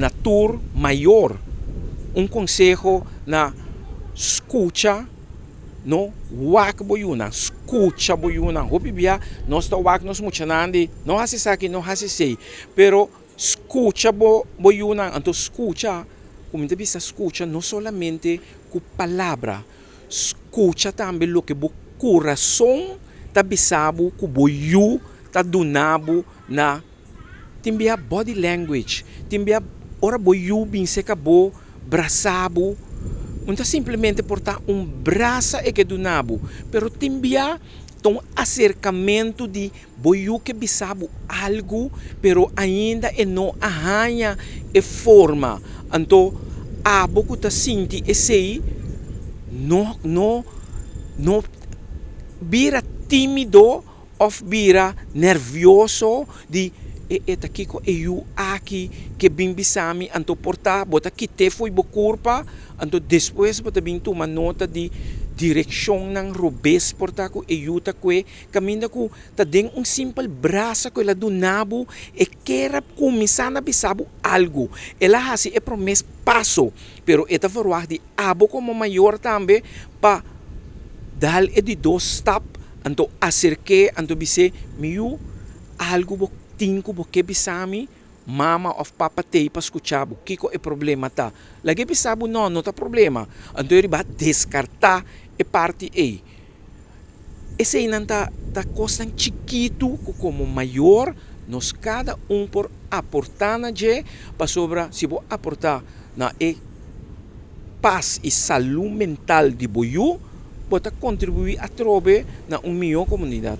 natur maior. Consejo na escucha, no wak boyuna, escucha boyuna. Hopi bia, nós tá wak nos muchanandi, não hasi saki, não hasi sei, pero escucha boyuna, então escucha, como te bisa escucha, não solamente com palavra, escucha também lo que bo coração tá bisabo, com boyu tá dunabo na timbia body language, timbia ora boyu bin se acabou, braçabo. Não simplesmente portar braço e que do nabo, pero timbia um acercamento de boiu que bisabo algo, pero ainda não arranha e forma. Então, a boca tá sinti e sei, não vira tímido ou vira nervioso de eta kiko eu aqui que bem bisami anto portar bota que te foi bo curva anto depois bota bem uma nota de direção ng robes portar ko eu ta que caminha ko ta den simple braço ko ela do nabo e quer começar na bisabo algo ela hasi é promes passo pero eta verwacht de abo como maior também pa dal e de dos step anto acerque anto bise miu algo bo tinko bo que bisami mama of papa te para escuchar o que é problema tá lagi bisabo não tá problema então ele vai descartar e parte e esse aí não tá coisa chiquito como maior nós cada por aportar na je para sobra se vou aportar na paz e saúde mental de boiú bota contribuir a trobe na melhor comunidade.